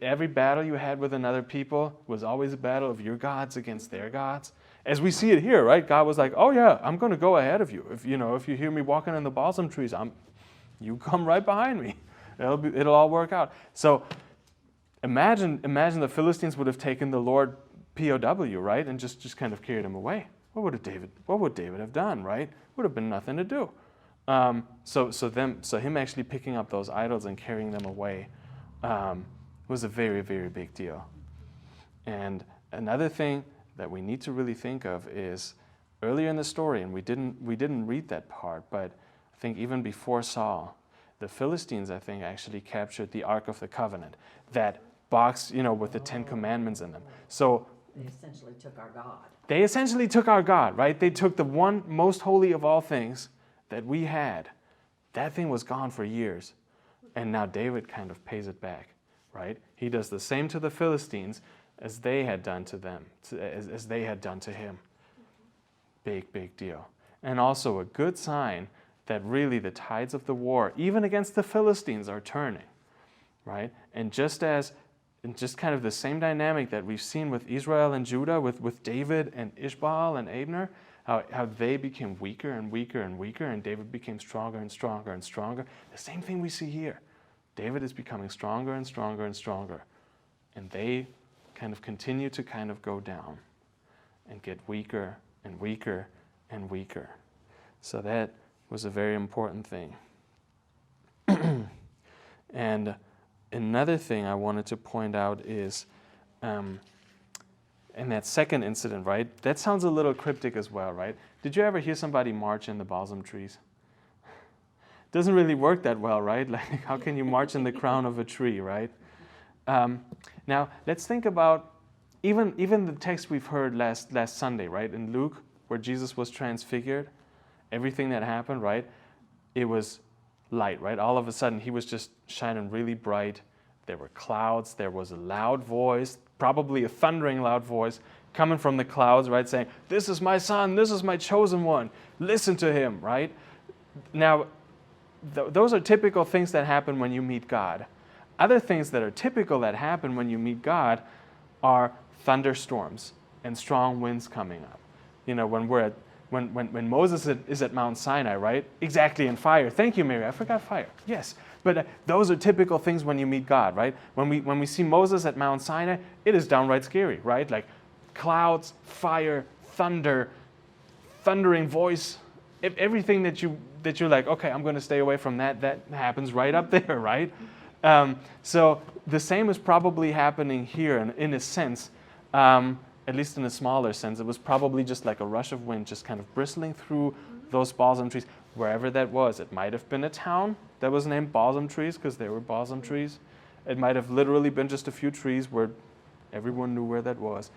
every battle you had with another people was always a battle of your gods against their gods? As we see it here, right? God was like, oh yeah, I'm going to go ahead of you. If you hear me walking in the balsam trees, you come right behind me. It'll all work out. So imagine the Philistines would have taken the Lord POW, right, and just kind of carried him away. What would David have done, right? Would have been nothing to do. So him actually picking up those idols and carrying them away was a very, very big deal. And another thing that we need to really think of is earlier in the story, and we didn't read that part, but I think even before Saul, the Philistines, I think, actually captured the Ark of the Covenant, that box, with the 10 Commandments in them. So They essentially took our God. they essentially took our God, right? They took the one most holy of all things that we had. That thing was gone for years. And now David kind of pays it back, right? He does the same to the Philistines as they had done to them, as they had done to him. Big, big deal. And also a good sign that really the tides of the war, even against the Philistines, are turning, right? And just kind of the same dynamic that we've seen with Israel and Judah, with David and Ishbaal and Abner, how they became weaker and weaker and weaker, and David became stronger and stronger and stronger. The same thing we see here. David is becoming stronger and stronger and stronger. And they kind of continue to kind of go down and get weaker and weaker and weaker. So that was a very important thing. And another thing I wanted to point out is, in that second incident, right? That sounds a little cryptic as well, right? Did you ever hear somebody march in the balsam trees? Doesn't really work that well, right? Like, how can you march in the crown of a tree, right? Now, let's think about even the text we've heard last Sunday, right? In Luke, where Jesus was transfigured, everything that happened, right? It was light, right? All of a sudden, he was just shining really bright. There were clouds. There was a loud voice, probably a thundering loud voice, coming from the clouds, right? Saying, "This is my son. This is my chosen one. Listen to him," right? Now, those are typical things that happen when you meet God. Other things that are typical that happen when you meet God are thunderstorms and strong winds coming up. When Moses is at Mount Sinai, right? Exactly, in fire. Thank you, Mary. I forgot fire. Yes, but those are typical things when you meet God, right? When we see Moses at Mount Sinai, it is downright scary, right? Like clouds, fire, thunder, thundering voice, everything that you're like, okay, I'm going to stay away from that. That happens right up there, right? So the same is probably happening here in a sense. At least in a smaller sense, it was probably just like a rush of wind just kind of bristling through those balsam trees, wherever that was. It might have been a town that was named Balsam Trees because they were balsam trees. It might have literally been just a few trees where everyone knew where that was.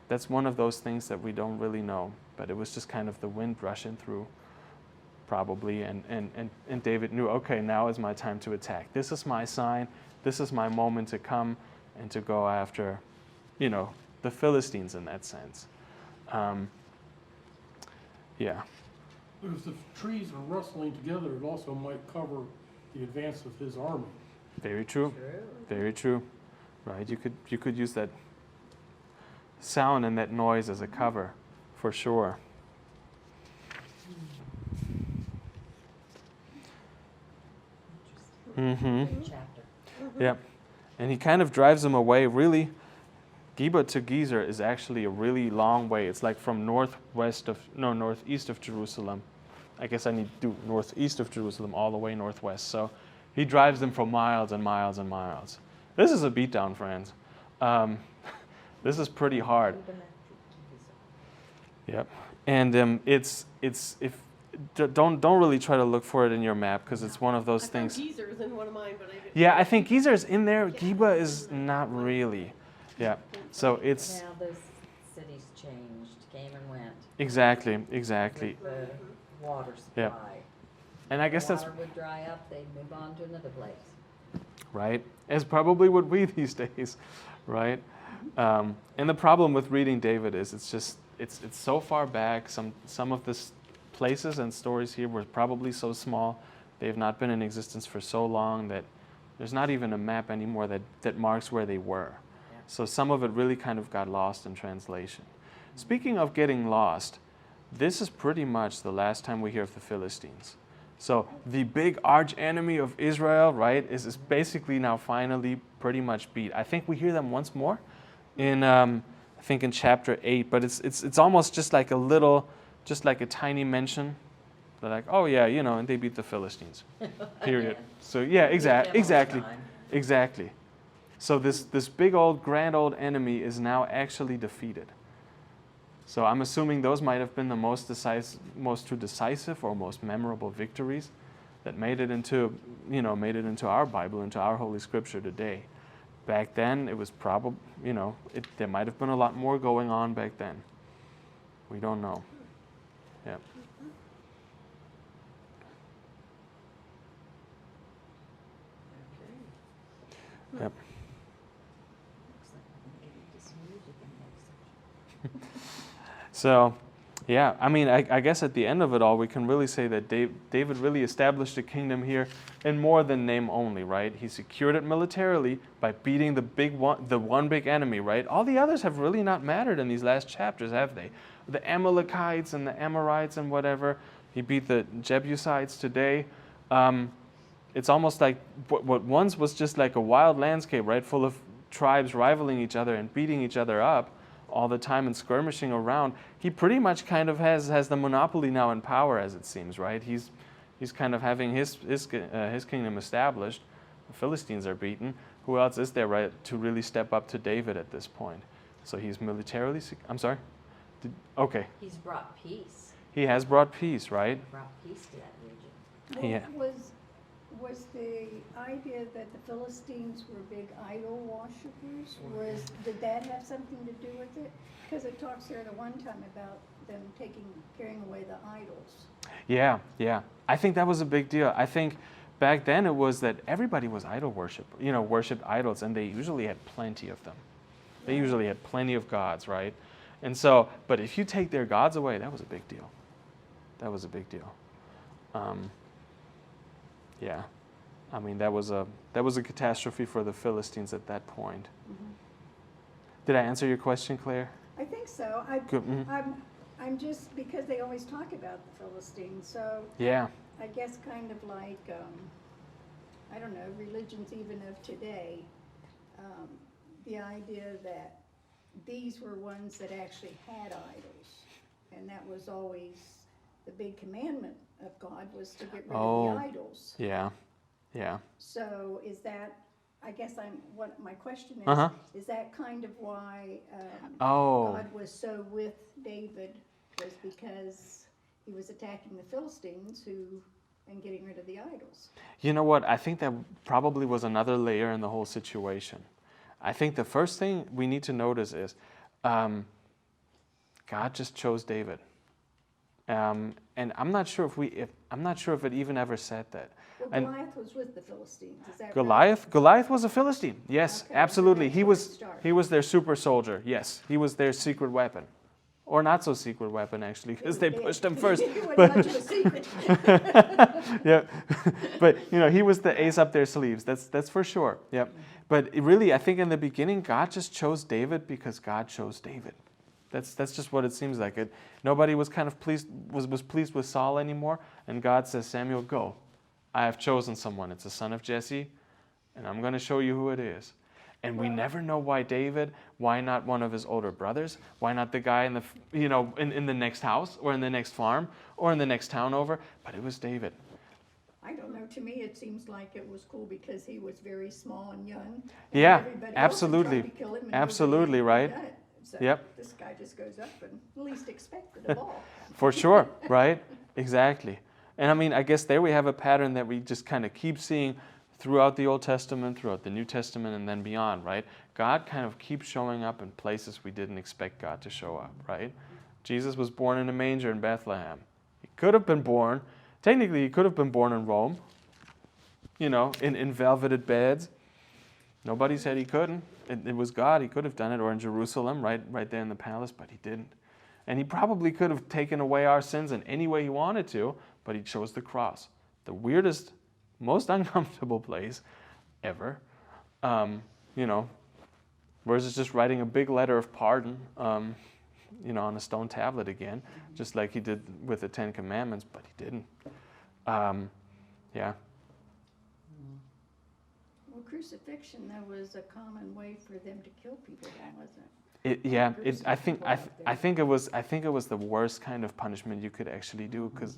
That's one of those things that we don't really know, but it was just kind of the wind rushing through probably, and David knew, okay, now is my time to attack. This is my sign. This is my moment to come and to go after, the Philistines in that sense. Yeah. But if the trees are rustling together, it also might cover the advance of his army. Very true. Very true. Right? You could use that sound and that noise as a cover, for sure. Mm-hmm. Chapter. Yep. And he kind of drives them away. Really, Geba to Gezer is actually a really long way. It's like from northeast of Jerusalem. I guess I need to do northeast of Jerusalem all the way northwest. So he drives them for miles and miles and miles. This is a beatdown, friends. This is pretty hard. Yep. And don't really try to look for it in your map, because it's one of those I things. found Gezer is in one of mine, but I didn't. Yeah, I think Gezer is in there. Geba is not really. Yeah. So it's Now those cities changed, came and went. exactly. With the water supply. Yeah. And I guess that's Water would dry up, they'd move on to another place. right. As probably would we these days, right? And the problem with reading David is it's so far back. Some of the places and stories here were probably so small. They've not been in existence for so long that there's not even a map anymore that marks where they were. Yeah. So some of it really kind of got lost in translation. Speaking of getting lost, this is pretty much the last time we hear of the Philistines. So the big arch enemy of Israel, right, is basically now finally pretty much beat. I think we hear them once more in I think in chapter 8, but it's almost just like a tiny mention. They're like, oh yeah, and they beat the Philistines. Period. Again. So yeah, Beat them all the exactly. time. Exactly. So this big grand old enemy is now actually defeated. So I'm assuming those might have been the most decisive or most memorable victories that made it into our Bible, into our Holy Scripture today. Back then, it was probably, there might have been a lot more going on back then. We don't know. Yeah. Okay. Yep. Looks like we're gonna get into some music in the next section. So, yeah, I mean, I guess at the end of it all, we can really say that David really established a kingdom here in more than name only, right? He secured it militarily by beating the one big enemy, right? All the others have really not mattered in these last chapters, have they? The Amalekites and the Amorites and whatever. He beat the Jebusites today. It's almost like what once was just like a wild landscape, right? Full of tribes rivaling each other and beating each other up all the time and skirmishing around. He pretty much kind of has the monopoly now in power, as it seems, right? He's kind of having his kingdom established. The Philistines are beaten. Who else is there, right, to really step up to David at this point? So he's militarily. I'm sorry. Okay. He's brought peace. He has brought peace, right? Brought peace to that region. Yeah. Was the idea that the Philistines were big idol worshippers? Did that have something to do with it? Because it talks there at one time about them carrying away the idols. Yeah. I think that was a big deal. I think back then it was that everybody was idol worship, worshipped idols, and they usually had plenty of them. They usually had plenty of gods, right? And so, but if you take their gods away, that was a big deal. That was a big deal. Yeah, I mean that was a catastrophe for the Philistines at that point. Mm-hmm. Did I answer your question, Claire? I think so. Good. Mm-hmm. I'm just, because they always talk about the Philistines, so Yeah. I guess kind of like, I don't know, religions even of today, the idea that these were ones that actually had idols, and that was always the big commandment of God, was to get rid of the idols. Yeah. So is that, I guess what my question is, Uh-huh. is that kind of why Oh. God was so with David, was because he was attacking the Philistines and getting rid of the idols? You know what? I think that probably was another layer in the whole situation. I think the first thing we need to notice is God just chose David. And I'm not sure if it even ever said that. Well, And Goliath was with the Philistines, is that right? Goliath was a Philistine. Yes, Okay, absolutely. so He that's where it was started. their super soldier. Yes, he was their secret weapon, or not so secret weapon actually, because they pushed him first. It wasn't But much of a secret. yeah, but he was the ace up their sleeves. That's for sure. Yep. But really, I think in the beginning, God just chose David because God chose David. That's just what it seems like. Nobody was kind of pleased with Saul anymore, and God says, Samuel, go. I have chosen someone. It's a son of Jesse, and I'm going to show you who it is. And we never know why David, why not one of his older brothers, why not the guy in the, in the next house or in the next farm or in the next town over, but it was David. I don't know, to me, it seems like it was cool because he was very small and young. And Yeah, everybody else absolutely. tried to kill him and Absolutely, nobody right? done it. So Yep. this guy just goes up and least expected of all. For sure, right? Exactly. And I mean, I guess there we have a pattern that we just kind of keep seeing throughout the Old Testament, throughout the New Testament, and then beyond, right? God kind of keeps showing up in places we didn't expect God to show up, right? Jesus was born in a manger in Bethlehem. He could have been born, technically he could have been born in Rome, in velveted beds. Nobody said he couldn't. It was God. He could have done it, or in Jerusalem, right there in the palace, but he didn't. And he probably could have taken away our sins in any way he wanted to, but he chose the cross. The weirdest, most uncomfortable place ever. Whereas it's just writing a big letter of pardon, on a stone tablet again, just like he did with the Ten Commandments, but he didn't. Yeah. Well, crucifixion, that was a common way for them to kill people then, wasn't it? I think it was the worst kind of punishment you could actually do because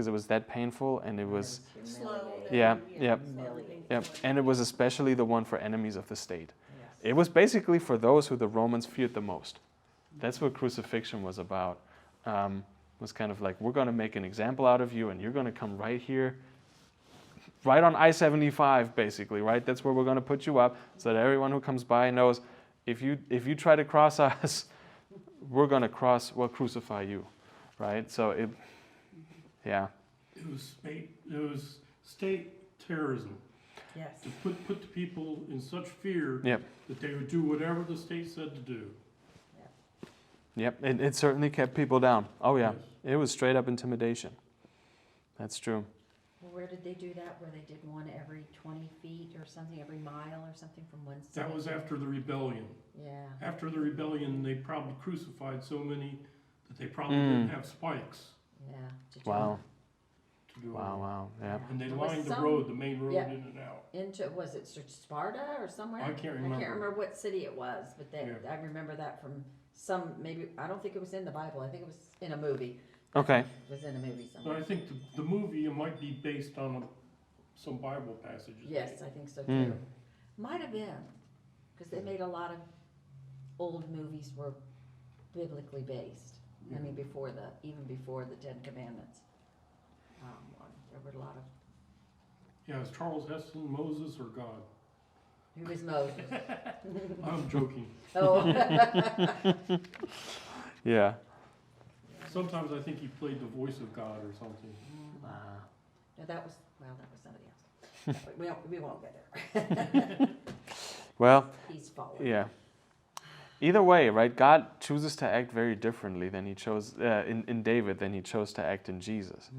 it was that painful and it was and it was especially the one for enemies of the state. It was basically for those who the Romans feared the most. That's what crucifixion was about. Was kind of like, we're going to make an example out of you and you're going to come right here, right on I-75 basically, right? That's where we're going to put you up so that everyone who comes by knows if you try to cross us, we'll crucify you, right? So it was state terrorism. Yes. To put the people in such fear Yep. that they would do whatever the state said to do. Yep, it certainly kept people down. Oh yeah, Yes. it was straight up intimidation. That's true. Well, where did they do that? Where they did one every 20 feet or something, every mile or something from one city? That was after the rebellion. Yeah. After the rebellion, they probably crucified so many that they probably didn't have spikes Yeah. Wow. to do it. Wow. Yeah. And they There was lined the some- road, the main road yeah. in and out. Was it Sparta or somewhere? I can't I can't remember. remember what city it was, but Yeah. I remember that from maybe, I don't think it was in the Bible, I think it was in a movie. Okay. It was in a movie But somewhere. I think the movie, it might be based on some Bible passages. Yes, I think so Mm. too. Might have been, because they made a lot of old movies were biblically based. I mean, even before the Ten Commandments. There were a lot of, Yeah, is Charles Heston Moses or God? who was Moses? I'm joking. Oh. Yeah. Sometimes I think he played the voice of God or something. No, that was somebody else. We won't get there. Well, He's fallen. yeah. Either way, right? God chooses to act very differently than he chose in David than he chose to act in Jesus.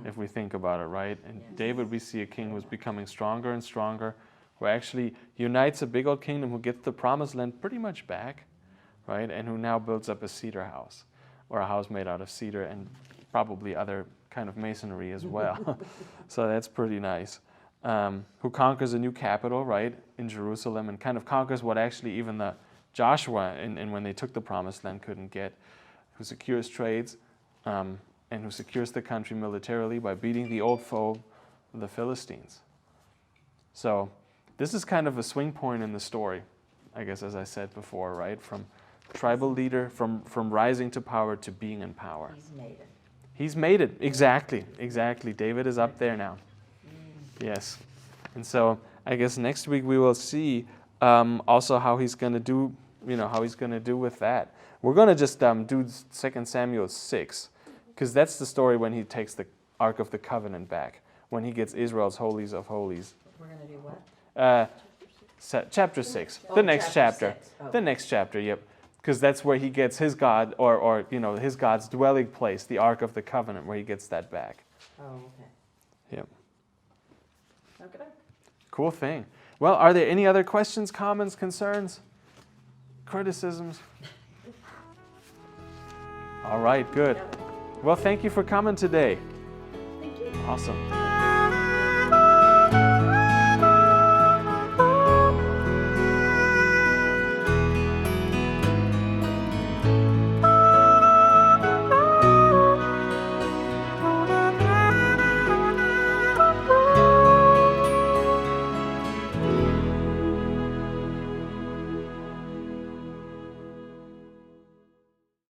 If we think about it, right? In Yes. David, we see a king who's becoming stronger and stronger, who actually unites a big old kingdom, who gets the promised land pretty much back, right? And who now builds up a cedar house, or a house made out of cedar and probably other kind of masonry as well. So that's pretty nice. Who conquers a new capital, right, in Jerusalem, and kind of conquers what actually even the Joshua, and when they took the promised land, couldn't get, who secures trades, and who secures the country militarily by beating the old foe, the Philistines. So this is kind of a swing point in the story, I guess, as I said before, right? From tribal leader, from rising to power to being in power. He's made it. He's made it, exactly. David is up there now. Yes. And so I guess next week we will see also how he's going to do, how he's going to do with that. We're going to just do 2 Samuel 6, because that's the story when he takes the Ark of the Covenant back, when he gets Israel's holies of holies. We're going to do what? Chapter 6, Oh, the next chapter chapter. 6. Oh. The next chapter, yep. Because that's where he gets his God, or his God's dwelling place, the Ark of the Covenant, where he gets that back. Oh, okay. Yep. Okay. Cool thing. Well, are there any other questions, comments, concerns, criticisms? All right, good. Well, thank you for coming today. Thank you. Awesome.